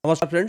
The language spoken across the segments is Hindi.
नमस्कार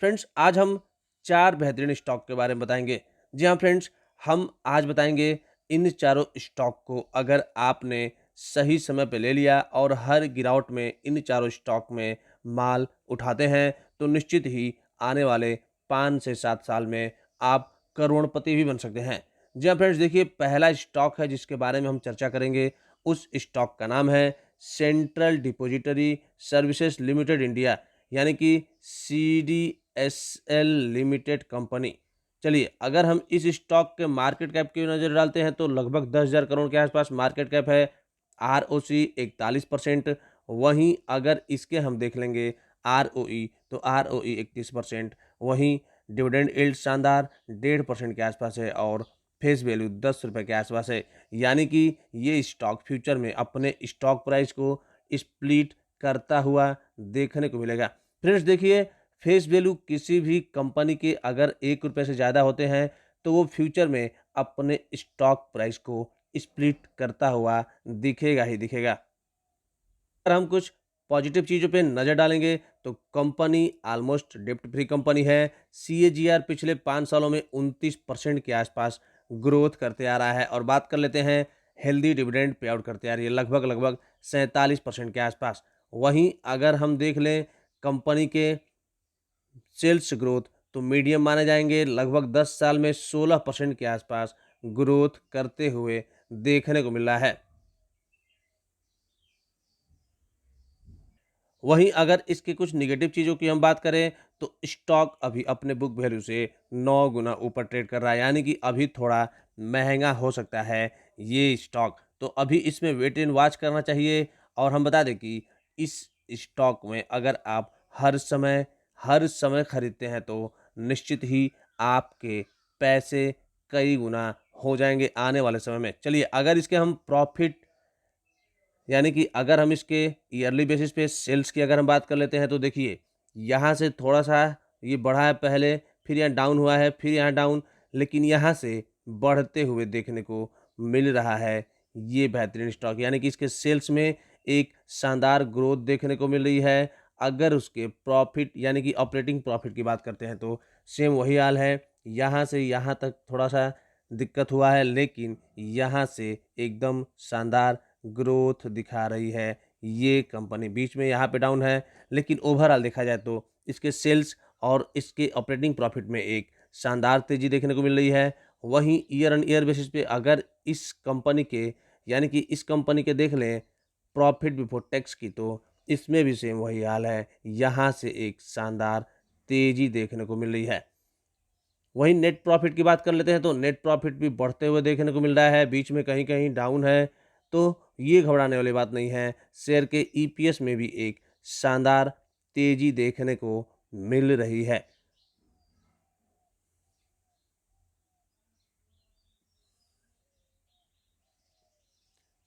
फ्रेंड्स। आज हम 4 बेहतरीन स्टॉक के बारे में बताएँगे। जी हाँ फ्रेंड्स, हम आज बताएँगे इन चारों स्टॉक को अगर आपने सही समय पे ले लिया और हर गिरावट में इन चारों स्टॉक में माल उठाते हैं, तो निश्चित ही आने वाले 5 से 7 साल में आप करोड़पति भी बन सकते हैं। जी हाँ फ्रेंड्स, देखिए पहला स्टॉक है जिसके बारे में हम चर्चा करेंगे, उस स्टॉक का नाम है central depository services limited India. यानी कि सीडीएसएल लिमिटेड कंपनी। चलिए, अगर हम इस स्टॉक के मार्केट कैप की नज़र डालते हैं तो लगभग 10,000 करोड़ के आसपास मार्केट कैप है। आरओसी 41%। वहीं अगर इसके हम देख लेंगे आरओई, तो आरओई 31%। वहीं डिविडेंड यील्ड शानदार 1.5% के आसपास है और फेस वैल्यू ₹10 के आसपास है। यानी कि ये स्टॉक फ्यूचर में अपने स्टॉक प्राइस को स्प्लिट करता हुआ देखने को मिलेगा। फ्रेंड्स देखिए, फेस वैल्यू किसी भी कंपनी के अगर ₹1 से ज़्यादा होते हैं, तो वो फ्यूचर में अपने स्टॉक प्राइस को स्प्लिट करता हुआ दिखेगा ही दिखेगा। अगर हम कुछ पॉजिटिव चीज़ों पे नज़र डालेंगे, तो कंपनी ऑलमोस्ट डेब्ट फ्री कंपनी है। सीएजीआर पिछले 5 सालों में 29% के आसपास ग्रोथ करते आ रहा है और बात कर लेते हैं हेल्दी डिविडेंड पे आउट करते आ रही है लगभग 47% के आसपास। वहीं अगर हम देख लें कंपनी के सेल्स ग्रोथ, तो मीडियम माने जाएँगे, लगभग 10 साल में 16% के आसपास ग्रोथ करते हुए देखने को मिल रहा है। वहीं अगर इसकी कुछ नेगेटिव चीज़ों की हम बात करें, तो स्टॉक अभी अपने बुक वैल्यू से 9 गुना ऊपर ट्रेड कर रहा है, यानी कि अभी थोड़ा महँगा हो सकता है ये स्टॉक। तो अभी इसमें वेट एंड वॉच करना चाहिए और हम बता दें कि इस स्टॉक में अगर आप हर समय खरीदते हैं, तो निश्चित ही आपके पैसे कई गुना हो जाएँगे आने वाले समय में। चलिए, अगर इसके हम प्रॉफ़िट, यानी कि अगर हम इसके ईयरली बेसिस पे सेल्स की अगर हम बात कर लेते हैं, तो देखिए यहाँ से थोड़ा-सा ये बढ़ा है पहले, फिर यहाँ डाउन हुआ है, फिर यहाँ डाउन, लेकिन यहाँ से बढ़ते हुए देखने को मिल रहा है ये बेहतरीन स्टॉक। यानी कि इसके सेल्स में एक शानदार ग्रोथ देखने को मिल रही है। अगर उसके प्रॉफ़िट यानी कि ऑपरेटिंग प्रॉफ़िट की बात करते हैं, तो सेम वही हाल है। यहाँ से यहाँ तक थोड़ा-सा दिक्कत हुआ है, लेकिन यहाँ से एकदम शानदार ग्रोथ दिखा रही है ये कंपनी। बीच में यहाँ पे डाउन है, लेकिन ओवरऑल देखा जाए तो इसके सेल्स और इसके ऑपरेटिंग प्रॉफिट में एक शानदार तेज़ी देखने को मिल रही है। वहीं ईयर ऑन ईयर बेसिस पे अगर इस कंपनी के, यानी कि इस कंपनी के देख लें प्रॉफिट बिफोर टैक्स की, तो इसमें भी सेम वही हाल है। यहाँ से एक शानदार तेज़ी देखने को मिल रही है। वहीं नेट प्रॉफ़िट की बात कर लेते हैं, तो नेट प्रॉफ़िट भी बढ़ते हुए देखने को मिल रहा है, बीच में कहीं-कहीं डाउन है, तो ये घबराने वाली बात नहीं है। शेयर के ईपीएस में भी एक शानदार तेज़ी देखने को मिल रही है।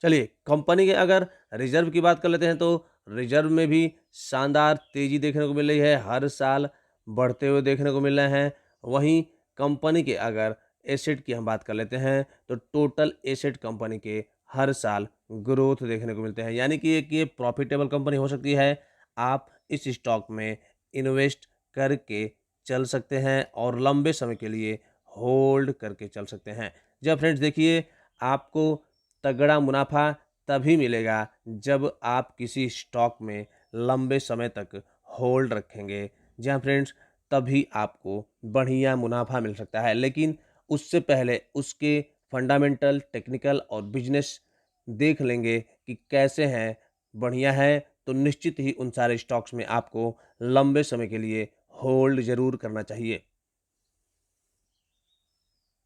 चलिए, कंपनी के अगर रिज़र्व की बात कर लेते हैं, तो रिज़र्व में भी शानदार तेज़ी देखने को मिल रही है, हर साल बढ़ते हुए देखने को मिल रहे हैं। वहीं कंपनी के अगर एसेट की हम बात कर लेते हैं, तो टोटल एसेट कंपनी के हर साल ग्रोथ देखने को मिलते हैं, यानी कि एक ये प्रॉफ़िटेबल कंपनी हो सकती है। आप इस स्टॉक में इन्वेस्ट करके चल सकते हैं और लंबे समय के लिए होल्ड करके चल सकते हैं। जी हाँ फ्रेंड्स, देखिए आपको तगड़ा मुनाफा तभी मिलेगा जब आप किसी स्टॉक में लंबे समय तक होल्ड रखेंगे। जी हाँ फ्रेंड्स, तभी आपको बढ़िया मुनाफा मिल सकता है। लेकिन उससे पहले उसके फंडामेंटल, टेक्निकल और बिजनेस देख लेंगे कि कैसे हैं, बढ़िया हैं, तो निश्चित ही उन सारे स्टॉक्स में आपको लंबे समय के लिए होल्ड ज़रूर करना चाहिए।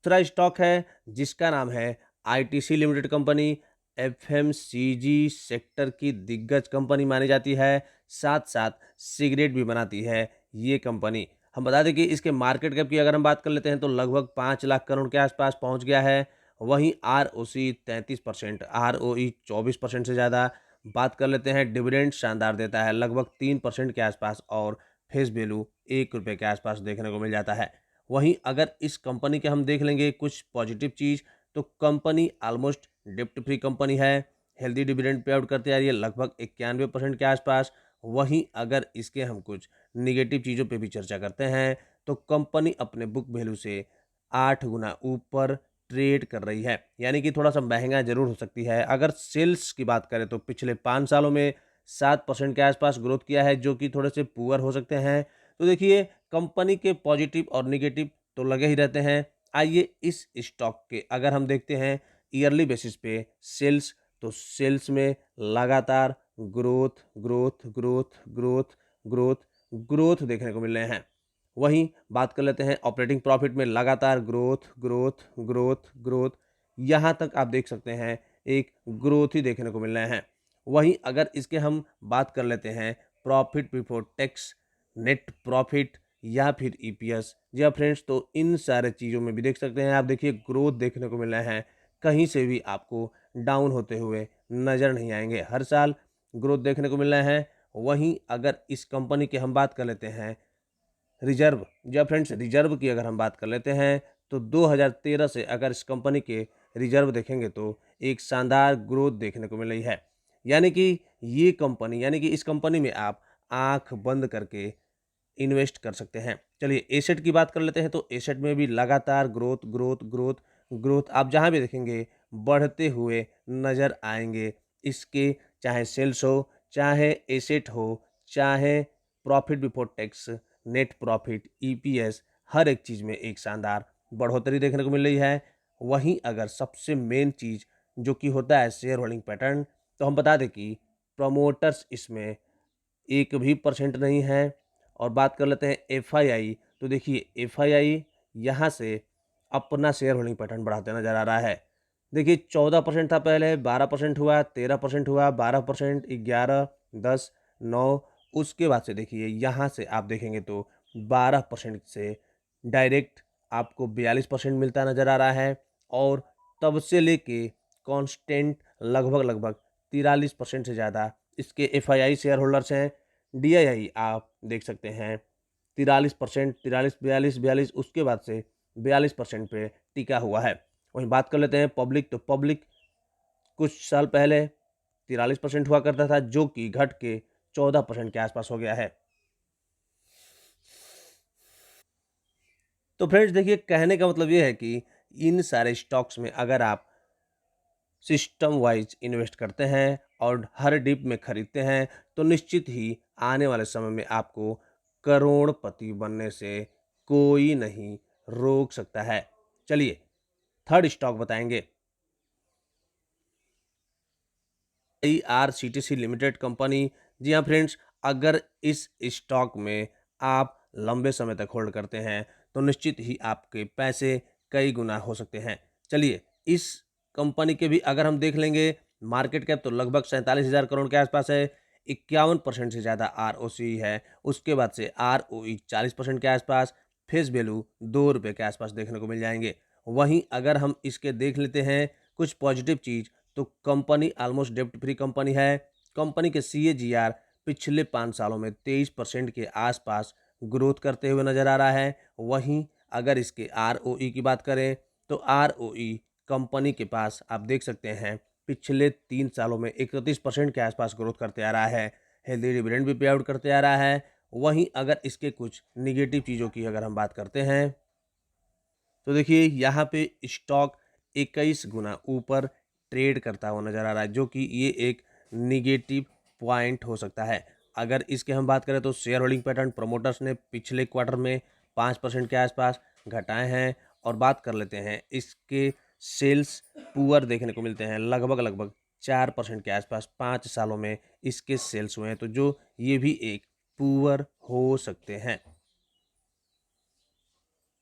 दूसरा स्टॉक है जिसका नाम है ITC limited company. FMCG sector की दिग्गज कंपनी मानी जाती है, साथ-साथ सिगरेट भी बनाती है ये कंपनी। हम बता दें कि इसके मार्केट कैप की अगर हम बात कर लेते हैं, तो लगभग 5 लाख करोड़ के आसपास पहुंच गया है। वहीं आरओसी 33%, आरओई 24% से ज़्यादा। बात कर लेते हैं, डिविडेंड शानदार देता है लगभग 3% के आसपास और फेस वैल्यू ₹1 के आसपास देखने को मिल जाता है। वहीं अगर इस कंपनी के हम देख लेंगे कुछ पॉजिटिव चीज़, तो कंपनी ऑलमोस्ट डेब्ट फ्री कंपनी है, हेल्दी डिविडेंड पे आउट करते आ रही है लगभग 91% के आसपास। वहीं अगर इसके हम कुछ निगेटिव चीज़ों पे भी चर्चा करते हैं, तो कंपनी अपने बुक वैल्यू से 8 गुना ऊपर ट्रेड कर रही है, यानी कि थोड़ा-सा महँगा ज़रूर हो सकती है। अगर सेल्स की बात करें तो पिछले 5 सालों में 7% के आसपास ग्रोथ किया है, जो कि थोड़े से पुअर हो सकते हैं। तो देखिए, कंपनी के पॉजिटिव और नेगेटिव तो लगे ही रहते हैं। आइए इस स्टॉक के अगर हम देखते हैं ईयरली बेसिस पे सेल्स, तो सेल्स में लगातार growth, growth, growth, growth, growth, growth देखने को मिल रहे हैं। वहीं बात कर लेते हैं ऑपरेटिंग प्रॉफिट में लगातार ग्रोथ, ग्रोथ, ग्रोथ, ग्रोथ, यहाँ तक आप देख सकते हैं एक ग्रोथ ही देखने को मिल रहे हैं। वहीं अगर इसके हम बात कर लेते हैं profit before tax, net profit या फिर ईपीएस, जी हाँ फ्रेंड्स, तो इन सारे चीज़ों में भी देख सकते हैं आप, देखिए ग्रोथ देखने को मिल रहे हैं। कहीं से भी आपको डाउन होते हुए नज़र नहीं आएंगे, हर साल ग्रोथ देखने को मिल रहे हैं। वहीं अगर इस कंपनी की हम बात कर लेते हैं रिजर्व, जी हाँ फ्रेंड्स, रिजर्व की अगर हम बात कर लेते हैं तो 2013 से अगर इस कंपनी के रिजर्व देखेंगे तो एक शानदार ग्रोथ देखने को मिल रही है। यानी कि ये कंपनी, यानी कि इस कंपनी में आप आंख बंद करके इन्वेस्ट कर सकते हैं। चलिए एसेट की बात कर लेते हैं, तो एसेट में भी लगातार ग्रोथ, ग्रोथ, ग्रोथ, ग्रोथ आप जहाँ भी देखेंगे बढ़ते हुए नज़र आएंगे। इसके चाहे सेल्स हो, चाहे एसेट हो, चाहे profit before tax, net profit, EPS, हर एक चीज़ में एक शानदार बढ़ोतरी देखने को मिल रही है। वहीं अगर सबसे मेन चीज़ जो कि होता है शेयर होल्डिंग पैटर्न, तो हम बता दें कि प्रमोटर्स इसमें एक भी परसेंट नहीं है। और बात कर लेते हैं एफआईआई, तो देखिए एफआईआई यहाँ से अपना शेयर होल्डिंग पैटर्न बढ़ाते नजर आ रहा है। देखिए 14% था पहले, 12% हुआ, 13% हुआ, 12%, 11, 10, 9, उसके बाद से देखिए यहाँ से आप देखेंगे तो 12% से डायरेक्ट आपको 42% मिलता नजर आ रहा है। और तब से लेके कांस्टेंट लगभग लगभग 43% से ज़्यादा इसके एफआईआई शेयर होल्डर्स हैं। डीआईआई आप देख सकते हैं 43%, 43, 42, 42, उसके बाद से 42% पे टिका हुआ है। वहीं बात कर लेते हैं पब्लिक, तो पब्लिक कुछ साल पहले 43% हुआ करता था, जो कि घट के 14% के आसपास हो गया है। तो फ्रेंड्स देखिए, कहने का मतलब ये है कि इन सारे स्टॉक्स में अगर आप सिस्टम वाइज इन्वेस्ट करते हैं और हर डिप में खरीदते हैं, तो निश्चित ही आने वाले समय में आपको करोड़पति बनने से कोई नहीं रोक सकता है। चलिए थर्ड स्टॉक बताएंगे, आईआरसीटीसी लिमिटेड कंपनी। जी हाँ फ्रेंड्स, अगर इस स्टॉक में आप लंबे समय तक होल्ड करते हैं तो निश्चित ही आपके पैसे कई गुना हो सकते हैं। चलिए इस कंपनी के भी अगर हम देख लेंगे, मार्केट कैप तो लगभग 47,000 करोड़ के आसपास है, 51% से ज़्यादा आरओसी है, उसके बाद से आरओई 40% के आसपास, फेस वैल्यू ₹2 के आसपास देखने को मिल जाएंगे। वहीं अगर हम इसके देख लेते हैं कुछ पॉजिटिव चीज़, तो कंपनी ऑलमोस्ट डेब्ट फ्री कंपनी है। कंपनी के सीएजीआर पिछले 5 सालों में 23% के आसपास ग्रोथ करते हुए नजर आ रहा है। वहीं अगर इसके आरओई की बात करें, तो आरओई कंपनी के पास आप देख सकते हैं पिछले 3 सालों में 31% के आसपास ग्रोथ करते आ रहा है। हेल्दी डिविडेंड भी पे आउट करते आ रहा है। वहीं अगर इसके कुछ निगेटिव चीज़ों की अगर हम बात करते हैं, तो देखिए यहाँ पे स्टॉक 21 गुना ऊपर ट्रेड करता हुआ नजर आ रहा है, जो कि ये एक निगेटिव पॉइंट हो सकता है। अगर इसके हम बात करें तो शेयर होल्डिंग पैटर्न प्रमोटर्स ने पिछले क्वार्टर में 5% के आसपास घटाए हैं। और बात कर लेते हैं इसके सेल्स पुअर देखने को मिलते हैं, लगभग लगभग 4% के आसपास 5 सालों में इसके सेल्स हुए हैं, तो जो ये भी एक पुअर हो सकते हैं।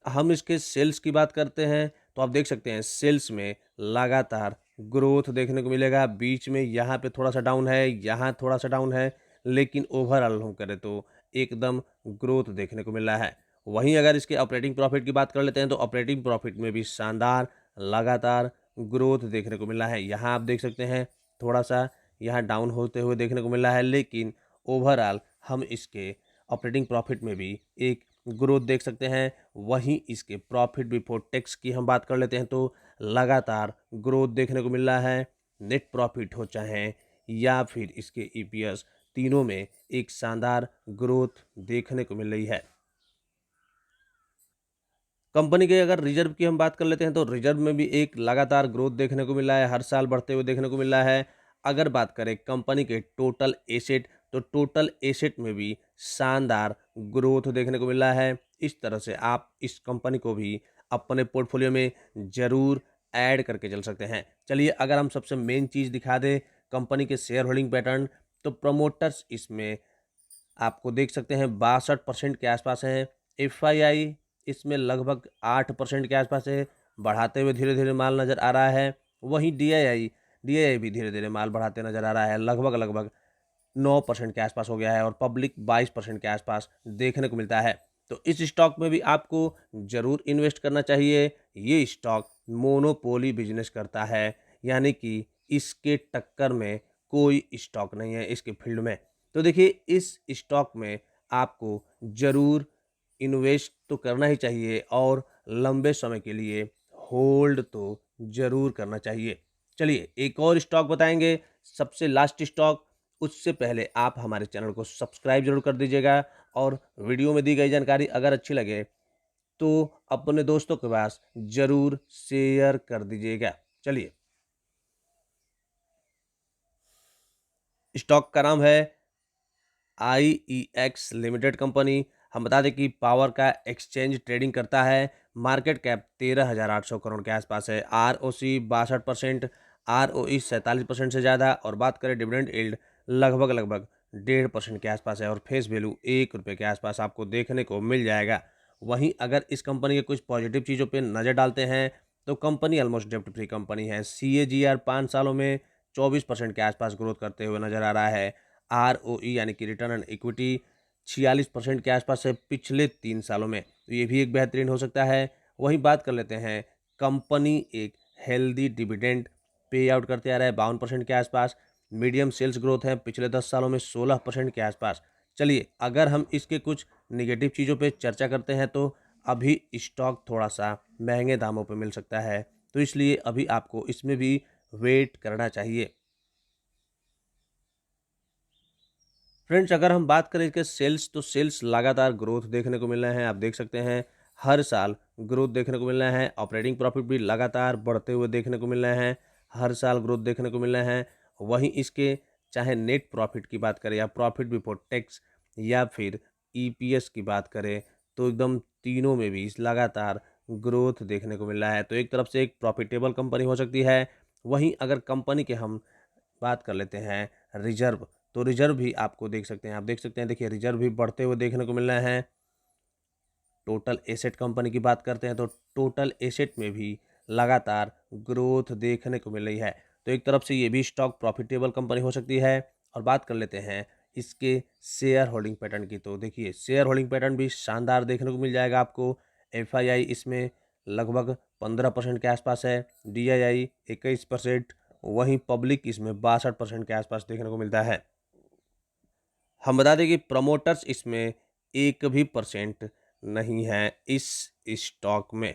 हम इसके सेल्स की बात करते हैं, तो आप देख सकते हैं सेल्स में लगातार ग्रोथ देखने को मिलेगा। बीच में यहाँ पे थोड़ा सा डाउन है, यहाँ थोड़ा सा डाउन है, लेकिन ओवरऑल हम करें तो एकदम ग्रोथ देखने को मिल रहा है। वहीं अगर इसके ऑपरेटिंग प्रॉफिट की बात कर लेते हैं, तो ऑपरेटिंग प्रॉफिट में भी शानदार लगातार ग्रोथ देखने को मिल रहा है। यहाँ आप देख सकते हैं थोड़ा सा यहाँ डाउन होते हुए देखने को मिल रहा है, लेकिन ओवरऑल हम इसके ऑपरेटिंग प्रॉफिट में भी एक ग्रोथ देख सकते हैं। वहीं इसके प्रॉफिट बिफोर टैक्स की हम बात कर लेते हैं, तो लगातार ग्रोथ देखने को मिल रहा है। नेट प्रॉफिट हो चाहे या फिर इसके ईपीएस, तीनों में एक शानदार ग्रोथ देखने को मिल रही है। कंपनी के अगर रिजर्व की हम बात कर लेते हैं तो रिजर्व में भी एक लगातार ग्रोथ देखने को मिल रहा है, हर साल बढ़ते हुए देखने को मिल रहा है। अगर बात करें कंपनी के टोटल एसेट, तो टोटल एसेट में भी शानदार ग्रोथ देखने को मिल रहा है। इस तरह से आप इस कंपनी को भी अपने पोर्टफोलियो में ज़रूर ऐड करके चल सकते हैं। चलिए अगर हम सबसे मेन चीज़ दिखा दें कंपनी के शेयर होल्डिंग पैटर्न, तो प्रमोटर्स इसमें आपको देख सकते हैं 62% के आसपास है। एफआईआई इसमें लगभग 8% के आसपास है, बढ़ाते हुए धीरे धीरे माल नज़र आ रहा है। वहीं डीआईआई डीआईआई भी धीरे धीरे माल बढ़ाते नज़र आ रहा है, लगभग लगभग 9% के आसपास हो गया है और पब्लिक 22% के आसपास देखने को मिलता है। तो इस स्टॉक में भी आपको ज़रूर इन्वेस्ट करना चाहिए। ये स्टॉक मोनोपोली बिजनेस करता है, यानी कि इसके टक्कर में कोई स्टॉक नहीं है इसके फील्ड में। तो देखिए इस स्टॉक में आपको ज़रूर इन्वेस्ट तो करना ही चाहिए और लंबे समय के लिए होल्ड तो ज़रूर करना चाहिए। चलिए एक और स्टॉक बताएँगे, सबसे लास्ट स्टॉक। उससे पहले आप हमारे चैनल को सब्सक्राइब ज़रूर कर दीजिएगा और वीडियो में दी गई जानकारी अगर अच्छी लगे तो अपने दोस्तों के पास ज़रूर शेयर कर दीजिएगा। चलिए, स्टॉक का नाम है आईईएक्स लिमिटेड कंपनी। हम बता दें कि पावर का एक्सचेंज ट्रेडिंग करता है। मार्केट कैप 13,800 करोड़ के आसपास है। आरओसी 62%, आरओई 47% से ज़्यादा। और बात करें डिविडेंड यील्ड, लगभग लगभग 1.5% के आसपास है और फेस वैल्यू ₹1 के आसपास आपको देखने को मिल जाएगा। वहीं अगर इस कंपनी के कुछ पॉजिटिव चीज़ों पर नज़र डालते हैं तो कंपनी ऑलमोस्ट डेप्ट फ्री कंपनी है। सीएजीआर 5 सालों में 24% के आसपास ग्रोथ करते हुए नजर आ रहा है। आरओई यानी कि रिटर्न ऑन इक्विटी 46% के आसपास है पिछले 3 सालों में, तो ये भी एक बेहतरीन हो सकता है। वहीं बात कर लेते हैं, कंपनी एक हेल्दी डिविडेंड पे आउट करते आ रहा है 52% के आसपास। मीडियम सेल्स ग्रोथ है पिछले 10 सालों में 16% के आसपास। चलिए अगर हम इसके कुछ निगेटिव चीज़ों पे चर्चा करते हैं तो अभी स्टॉक थोड़ा सा महंगे दामों पे मिल सकता है, तो इसलिए अभी आपको इसमें भी वेट करना चाहिए। फ्रेंड्स अगर हम बात करें इसके सेल्स, तो सेल्स लगातार ग्रोथ देखने को मिल रहे हैं। आप देख सकते हैं हर साल ग्रोथ देखने को मिल रहे हैं। ऑपरेटिंग प्रॉफिट भी लगातार बढ़ते हुए देखने को मिल रहे हैं, हर साल ग्रोथ देखने को मिल रहे हैं। वहीं इसके चाहे नेट प्रॉफिट की बात करें या प्रॉफिट बिफोर टैक्स या फिर ईपीएस की बात करें, तो एकदम तीनों में भी लगातार ग्रोथ देखने को मिल रहा है। तो एक तरफ से एक प्रॉफिटेबल कंपनी हो सकती है। वहीं अगर कंपनी के हम बात कर लेते हैं रिजर्व, तो रिजर्व भी आपको देख सकते हैं, आप देख सकते हैं, देखिए रिजर्व भी बढ़ते हुए देखने को मिल रहे हैं। टोटल एसेट कंपनी की बात करते हैं तो टोटल एसेट में भी लगातार ग्रोथ देखने को मिल रही है। तो एक तरफ से ये भी स्टॉक प्रॉफिटेबल कंपनी हो सकती है। और बात कर लेते हैं इसके शेयर होल्डिंग पैटर्न की, तो देखिए शेयर होल्डिंग पैटर्न भी शानदार देखने को मिल जाएगा आपको। एफआईआई इसमें लगभग 15% के आसपास है, डीआईआई 21%, वहीं पब्लिक इसमें 62% के आसपास देखने को मिलता है। हम बता दें कि प्रमोटर्स इसमें एक भी परसेंट नहीं है इस स्टॉक में।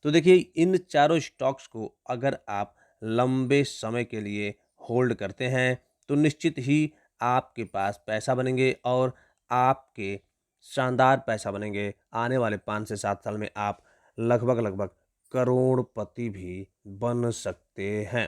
तो देखिए इन चारों स्टॉक्स को अगर आप लंबे समय के लिए होल्ड करते हैं तो निश्चित ही आपके पास पैसा बनेंगे और आपके शानदार पैसा बनेंगे। आने वाले 5 से 7 साल में आप लगभग लगभग करोड़पति भी बन सकते हैं।